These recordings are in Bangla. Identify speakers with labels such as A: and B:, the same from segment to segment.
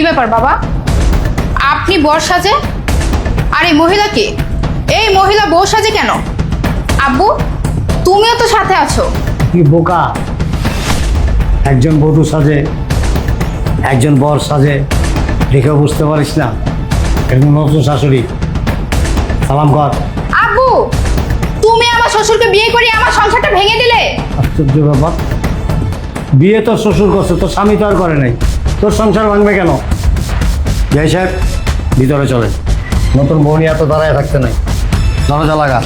A: ব্যাপার বাবা, আপনি বর সাজে আর এই মহিলা কে? এই মহিলা বউ সাজে কেন? আব্বু তুমিও তো সাথে আছো।
B: কি বোকা, একজন বধূ সাজে একজন বর সাজে, দেখে বুঝতে পারিস না? এরকম নতুন শাশুড়ি, সালাম কর।
A: আব্বু তুমি আমার শ্বশুরকে বিয়ে করে আমার সংসারটা ভেঙে দিলে।
B: আশ্চর্য ব্যাপার, বিয়ে তোর শ্বশুর করছে, তোর স্বামী তো আর করে নাই, তোর সংসার ভাঙবে কেন? জয় সাহেব ভিতরে চলে, নতুন বউ নিয়ে এত দাঁড়ায় থাকতে নাই, দরজা লাগা।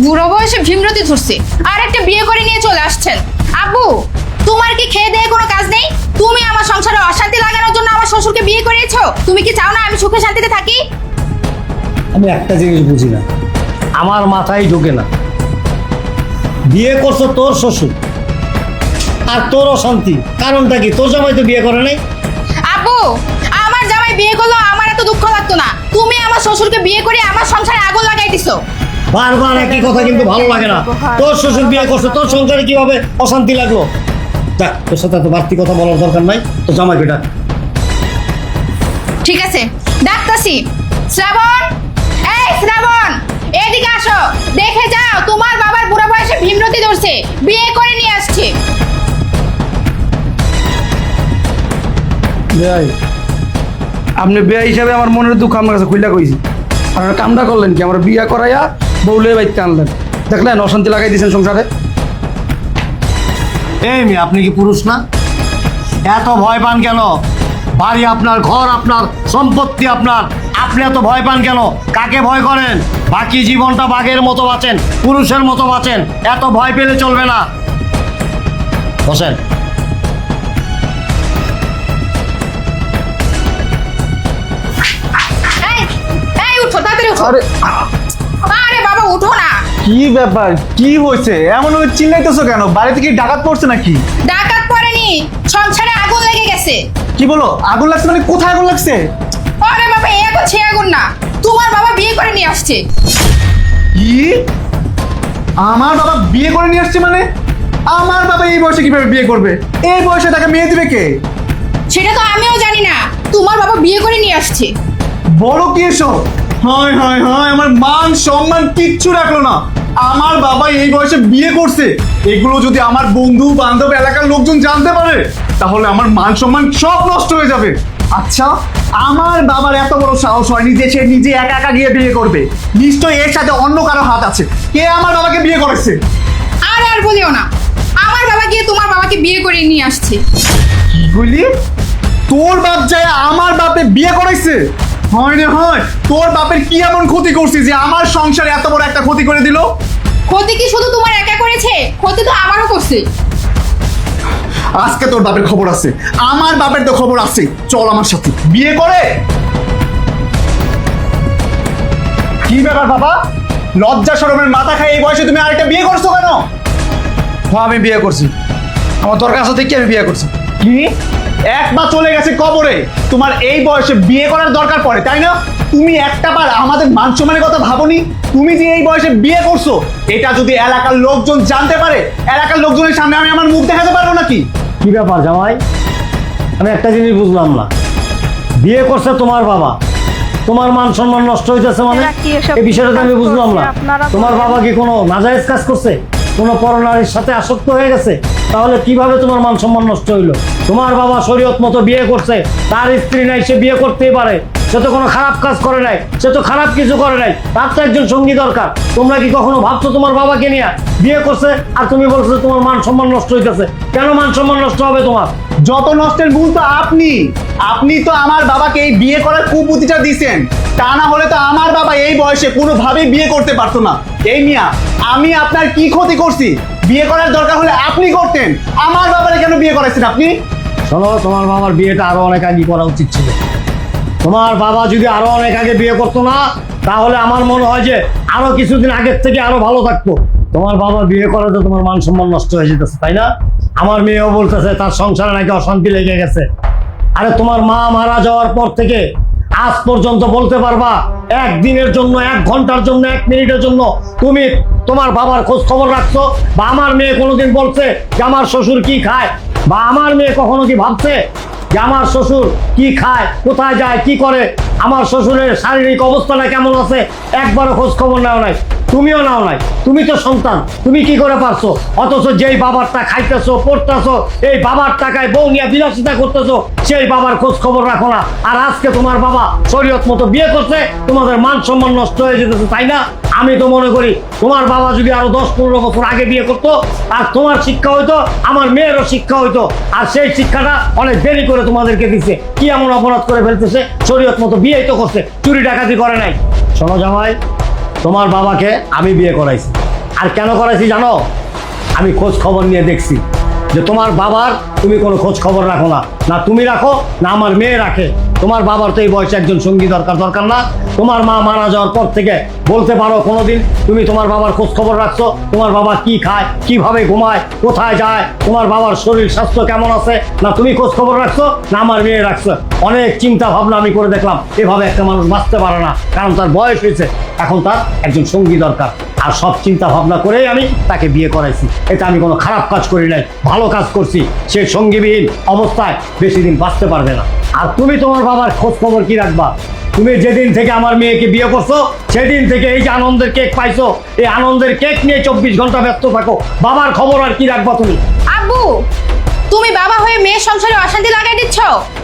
A: বুড়ো বয়সে ভীমরতি ধরছে আর একটা বিয়ে করে নিয়ে চলে আসছেন। আব্বু তোমার কি খেয়ে দেয়ে কোনো কাজ নেই? তুমি আমার সংসারে অশান্তি লাগানোর জন্য আমার শ্বশুরকে বিয়ে করিয়েছো। তুমি কি চাও না আমি সুখে শান্তিতে থাকি?
B: আমি একটা জিনিস বুঝি না, আমার মাথায় ঢোকে না। বিয়ে করছো তোর শ্বশুর আর তোর অশান্তি, কারণটা কি? তোর জামাই তো বিয়ে করে নাই।
A: আব্বু আমার জামাই বিয়ে করলো, আমার এত দুঃখ লাগতো না। তুমি আমার শ্বশুরকে বিয়ে করে আমার সংসারে আগুন লাগাই দিছো।
B: বারবার একই কথা কিন্তু ভালো লাগে না। তোর শ্বশুর বিয়ে করছে, তোর সংসারে কিভাবে অশান্তি লাগলো? দেখ, তোর সাথে এত বাড়তি কথা বলার দরকার নাই, তোর জামাইকে ডাক।
A: ঠিক আছে ডাকতাছি। শ্রাবণ, এই শ্রাবণ এদিকে আসো, দেখে যাও তোমার বাবার বুড়ো বয়সে ভীমরতি ধরছে, বিয়ে করে নিয়ে আসছে।
C: বেয়াই, আপনি বেয়া হিসাবে আমার মনের দুঃখ আমার কাছে খুইলা কইছি। আর কামটা করলেন কি? আমার বিয়া করাইয়া বউলে বাইতে আনলেন, দেখলেন অশান্তি লাগাই দিয়েছেন সংসারে।
B: এই মেয়ে, আপনি কি পুরুষ না? এত ভয় পান কেন? বাড়ি আপনার, ঘর আপনার, সম্পত্তি আপনার, আপনি এত ভয় পান কেন? কাকে ভয় করেন? বাকি জীবনটা বাঘের মতো বাঁচেন, পুরুষের মতো বাঁচেন, এত ভয় পেলে চলবে না। বসেন।
A: এই এই উঠো, তাড়াতাড়ি উঠো।
C: আরে
A: আরে বাবা উঠো না।
D: কি ব্যাপার, কি হয়েছে? এমন ভাবে চিল্লাইতেছো কেন? বাড়িতে কি ডাকাত পড়ছে নাকি?
A: ডাকাত পড়েনি, সংসারে আগুন লেগে গেছে।
D: কি বলো? আগুন লাগছে মানে কোথায় আগুন লাগছে?
A: আরে বাবা এই আগুন সে আগুন না, তোমার বাবা বিয়ে করে নিয়ে আসছে।
D: কি? আমার বাবা বিয়ে করে নিয়ে আসছে মানে? আমার বাবা এই বয়সে কিভাবে বিয়ে করবে? এই বয়সে তাকে মেয়ে দিবে কে?
A: সেটা তো আমিও জানি না, তোমার বাবা বিয়ে করে নিয়ে আসছে।
D: বড় কি এসব? হয় হয় হয়, আমার মান সম্মান কিচ্ছু রাখলো না। আমার বাবা এই বয়সে বিয়ে করছে, এগুলো যদি আমার বন্ধু বান্ধব এলাকার লোকজন জানতে পারে তাহলে আমার মান সম্মান সব নষ্ট হয়ে যাবে। আচ্ছা, আমার বাবার এত বড় সাহস হয়নি যে সে নিজে একা একা গিয়ে বিয়ে করবে। নিশ্চয়ই এর সাথে অন্য কারো হাত আছে। কে আমার বাবাকে বিয়ে করেছে?
A: আর বলিও না, আমার বাবা গিয়ে তোমার বাবাকে বিয়ে করে নিয়ে আসছে।
D: বুঝলি, তোর বাপ যায় আমার বাপে বিয়ে করাইছে? হয় রে হয়, তোর বাপের কি এমন ক্ষতি করছিস যে আমার সংসারে এত বড় একটা ক্ষতি করে দিল?
A: ক্ষতি কি শুধু তোমার একা করেছে? ক্ষতি তো আমারও করছে।
D: আজকে তোর বাপের খবর আছে, আমার বাপের তো খবর আছে। চল আমার সাথে বিয়ে করে। কি ব্যাপার বাবা, লজ্জা শরমের মাথা খায় এই বয়সে তুমি আরেকটা বিয়ে করছো কেন?
C: হ্যাঁ আমি বিয়ে করছি, আমার দরকার আছে দেখি আমি বিয়ে করছি।
D: কি? একবার চলে গেছে কবরে, তোমার এই বয়সে বিয়ে করার দরকার পড়ে, তাই না? তুমি একটা বার আমাদের মান সম্মানের কথা ভাবোনি? তুমি যে এই বয়সে বিয়ে করছো, এটা যদি এলাকার লোকজন জানতে পারে, এলাকার লোকজনের সামনে আমি আমার মুখ দেখাতে পারবো নাকি?
B: কি ব্যাপার জামাই? আমি একটা জিনিস বুঝলাম না, বিয়ে করছে তোমার বাবা, তোমার মান সম্মান নষ্ট হইতেছে মানে? এই বিষয়টা তো আমি বুঝলাম না। তোমার বাবা কি কোনো নাজায়েজ কাজ করছে? কোনো পরনারীর সাথে আসক্ত হয়ে গেছে? তাহলে কিভাবে তোমার মান সম্মান নষ্ট হইলো? তোমার বাবা শরীয়ত মতো বিয়ে করছে, তার স্ত্রী নাই, সে বিয়ে করতেই পারে, সে তো কোনো খারাপ কাজ করে নাই, সে তো খারাপ কিছু করে নাই, তার তো একজন সঙ্গী দরকার। তোমরা কি কখনো ভাবছো তোমার বাবাকে নিয়ে বিয়ে করছে আর তুমি বলছো তোমার মান সম্মান নষ্ট হইতেছে? কেন মান সম্মান নষ্ট হবে তোমার?
D: যত নষ্টের মূল তো আপনি। আপনি তো আমার বাবাকে এই বিয়ে করার কুবুদ্ধিটা দিছেন। তা না হলে তো আমার বাবা এই বয়সে কোনোভাবেই বিয়ে করতে পারতো না। এই মিয়া, আমি আপনার কি ক্ষতি করছি? বিয়ে করার দরকার হলে আপনি করতেন, আমার বাবারে কেন বিয়ে করাইছেন আপনি?
B: শোনো, তোমার বাবার বিয়েটা আরো অনেক আগে করা উচিত ছিল। তোমার বাবা যদি আরো অনেক আগে বিয়ে করতো না, তাহলে আমার মনে হয় যে আরো কিছুদিন আগের থেকে আরো ভালো থাকতো। তোমার বাবা বিয়ে করাতে তোমার মান সম্মান নষ্ট হয়ে যেতেছে, তাই না? আমার মেয়েও বলতেছে তার সংসারে নাকি অশান্তি লেগে গেছে। আরে তোমার মা মারা যাওয়ার পর থেকে আজ পর্যন্ত বলতে পারবা একদিনের জন্য, 1 ঘন্টার জন্য, 1 মিনিটের জন্য তুমি তোমার বাবার খোঁজ খবর রাখছো? বা আমার মেয়ে কোনোদিন বলছে যে আমার শ্বশুর কি খায়? বা আমার মেয়ে কখনো কি ভাবছে যে আমার শ্বশুর কি খায়, কোথায় যায়, কি করে, আমার শ্বশুরের শারীরিক অবস্থাটা কেমন আছে একবারও খোঁজ খবর নাও নাই? তুমিও নাও নাই। তুমি তো সন্তান, তুমি কি করে পারছো? অথচ যেই বাবারটা খাইতেছো, পড়তেছো, এই বাবার টাকায় বউ নিয়ে বিলাসিতা করতেছো, সেই বাবার খোঁজ খবর রাখো না। আর আজকে তোমার বাবা শরীয়ত মতো বিয়ে করছে, তোমাদের মান সম্মান নষ্ট হয়ে যেতেছে, তাই না? আমি তো মনে করি তোমার বাবা যদি আরো 10-15 বছর আগে বিয়ে করতো, আর তোমার শিক্ষা হইতো, আমার মেয়েরও শিক্ষা হইতো। আর সেই শিক্ষাটা অনেক দেরি করে তোমাদেরকে দিচ্ছে। কি এমন অপরাধ করে ফেলতেছে? শরীয়ত মতো বিয়েই তো করছে, চুরি ডাকাতি করে নাই। শোনো জামাই, তোমার বাবাকে আমি বিয়ে করাইছি। আর কেন করাইছি জানো? আমি খোঁজ খবর নিয়ে দেখছি যে তোমার বাবার তুমি কোনো খোঁজ খবর রাখো না, না তুমি রাখো না আমার মেয়ে রাখে। তোমার বাবার তো এই বয়সে একজন সঙ্গী দরকার না? তোমার মা মারা যাওয়ার পর থেকে বলতে পারো কোনোদিন তুমি তোমার বাবার খোঁজ খবর রাখছো? তোমার বাবা কি খায়, কিভাবে ঘুমায়, কোথায় যায়, তোমার বাবার শরীর স্বাস্থ্য কেমন আছে, না তুমি খোঁজ খবর রাখছো না আমার মেয়ে রাখছো? অনেক চিন্তা ভাবনা আমি করে দেখলাম, এভাবে একটা মানুষ বাঁচতে পারে না, কারণ তার বয়স হয়েছে, এখন তার একজন সঙ্গী দরকার। আর সব চিন্তা ভাবনা করেই আমি তাকে বিয়ে করাইছি। এটা আমি কোনো খারাপ কাজ করি নাই, ভালো কাজ করছি। সে সঙ্গীবিহীন অবস্থায় বেশি দিন বাঁচতে পারবে না। আর তুমি তোমার বাবার খোঁজ খবর কি রাখবা? তুমি যেদিন থেকে আমার মেয়েকে বিয়ে করছো, সেদিন থেকে এই যে আনন্দের কেক পাইছো, এই আনন্দের কেক নিয়ে 24 ঘন্টা ব্যস্ত থাকো। বাবার খবর আর কি রাখবা তুমি?
A: আব্বু, তুমি বাবা হয়ে মেয়ের সংসারে অশান্তি লাগাই দিচ্ছ।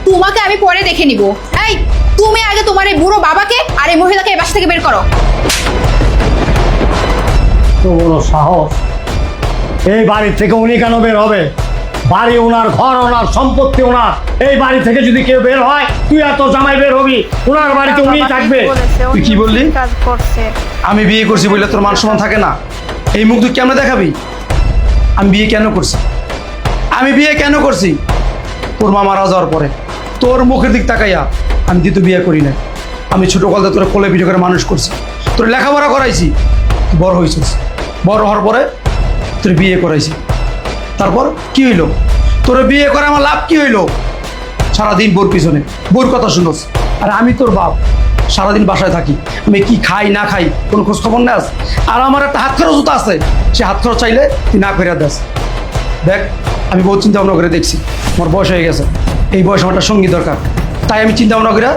A: তোমাকে আমি পরে দেখে নিব। এই, তুমি আগে তোমার এই বুড়ো বাবাকে আর এই মহিলাকে এই বাসা থেকে বের করো।
B: তো বড় সাহস! এই বাড়ি থেকে উনি কেন বের হবে? বাড়ি ওনার, ঘর ওনার, সম্পত্তি ওনার। এই বাড়ি থেকে যদি কেউ বের হয়, তুই এত জামাই বের হবি? ওনার বাড়িতে উনি থাকবে।
C: তুই কি বললি?
E: কাজ করছে।
C: আমি বিয়ে করছি বলে তোর মান সম্মান থাকে না? এই মুখ তুই কেমনে দেখাবি? আমি বিয়ে কেন করছি? আমি বিয়ে কেন করছি? তোর মা মারা যাওয়ার পরে তোর মুখের দিক তাকাইয়া আমি দ্বিতীয় বিয়ে করি না। আমি ছোটো কালতে তোর কোলে পিঠে করে মানুষ করছি, তোর লেখাপড়া করাইছি, তুই বড় হয়েছিস। বড় হওয়ার পরে তোর বিয়ে করাইছি। তারপর কি হইলো? তোর বিয়ে করে আমার লাভ কি হইলো? সারাদিন বোর পিছনে, বোর কথা শুনোস। আর আমি তোর বাপ, সারাদিন বাসায় থাকি, আমি কি খাই না খাই কোনো খোঁজ খবর নেস? আর আমার একটা হাত খরচ তো আছে, সে হাত খরচ চাইলে তুই না করে দেস। দেখ, আমি বহুত চিন্তা ভাবনা করে দেখছি, আমার বয়স হয়ে গেছে, এই বয়সে আমার একটা সঙ্গী দরকার, তাই আমি চিন্তা ভাবনা করে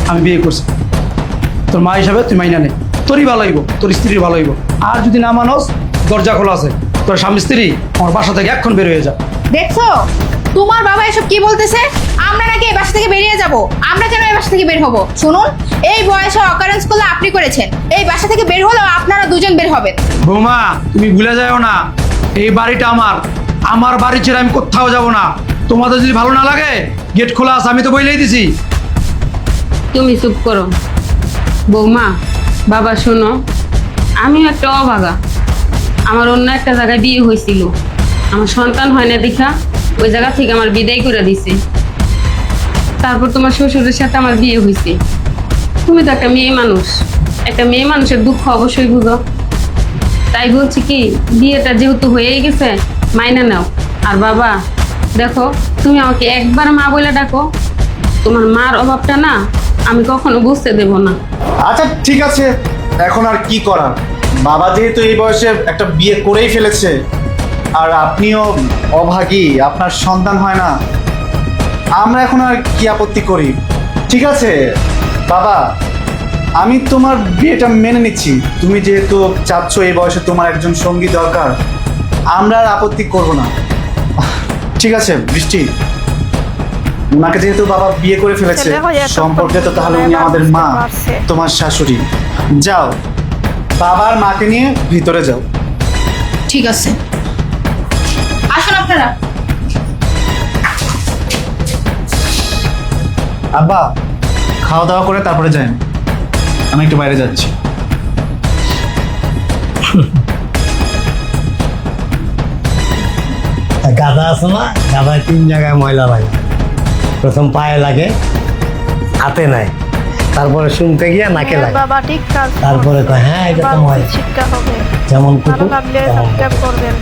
C: আমি বিয়ে করছি। তোর মা হিসাবে তুই মাইনা নে, তোরই ভালো হইব, তোর স্ত্রীর ভালো হইব। আর যদি না মানস, দরজা খোলা আছে, তোর স্বামী স্ত্রী আমার বাসা থেকে এক্ষণ বের হয়ে যা।
A: দেখছো তোমার বাবা এসব কি বলতেছে? আমরা নাকি এই বাসা থেকে বেরিয়ে যাব? আমরা কেন এই বাসা থেকে বের হব? শুনুন, এই বয়সে অকারেন্স করলে আপনি করেছেন, এই বাসা থেকে বের হলেও আপনারা দুজন বের হবেন।
C: বৌমা, তুমি ভুলে যাও না, এই বাড়িটা আমার, আমার বাড়ি ছেড়ে আমি কোথাও যাব না। তোমাদের যদি ভালো না লাগে, গেট খোলা আছে, আমি তো বইলেই দিছি।
F: তুমি চুপ করো। বৌমা, বাবা শোনো, আমিও একটা অভাগা। আমার অন্য একটা জায়গায় বিয়ে হয়েছিল, আমার সন্তান হয় না দেখা ওই জায়গা থেকে আমার বিদায় করে দিছে। তারপর তোমার শ্বশুরের সাথে আমার বিয়ে হয়েছে। তুমি তো একটা মেয়ে মানুষ, একটা মেয়ে মানুষের দুঃখ অবশ্যই বুঝো। তাই বলছি কি, বিয়েটা যেহেতু হয়েই গেছে, মাইনা নাও। আর বাবা দেখো, তুমি আমাকে একবার মা বলে ডাকো, তোমার মার অভাবটা না আমি কখনো বুঝতে দেব না।
D: আচ্ছা ঠিক আছে, এখন আর কি করার? বাবা যেহেতু এই বয়সে একটা বিয়ে করেই ফেলেছে, আর আপনিও অভাগী, আপনার সন্তান হয় না, আমরা এখন আর কি আপত্তি করি? ঠিক আছে বাবা, আমি তোমার বিয়েটা মেনে নিচ্ছি। তুমি যেহেতু চাচ্ছ এই বয়সে তোমার একজন সঙ্গী দরকার, আমরা আর আপত্তি করব না। ঠিক আছে বৃষ্টি, ওনাকে যেহেতু বাবা বিয়ে করে ফেলেছে,
E: ছেলে হয়ে এত
D: সম্পর্কে তো তাহলে উনি আমাদের মা, তোমার শাশুড়ি। যাও, বাবার মাকে নিয়ে ভিতরে যাও।
A: ঠিক আছে, আসুন আপনারা।
D: আব্বা, খাওয়া দাওয়া করে তারপরে যাই, আমি একটু বাইরে যাচ্ছি।
B: গাদা আছে না, গাদায় 3 জায়গায় ময়লা লাগে। প্রথম পায়ে লাগে, হাতে নাই, তারপরে শুনতে গিয়ে নাকে লাগে,
E: বাবা ঠিক কাজ
B: তারপরে কয় হ্যাঁ এটা তো ময়লা।
E: শিক্ষা হবে,
B: যেমন
E: ভালো
B: কুকুর
E: লাগলে
B: তেমন
E: সাবস্ক্রাইব
B: কুকুর।
E: করবেন।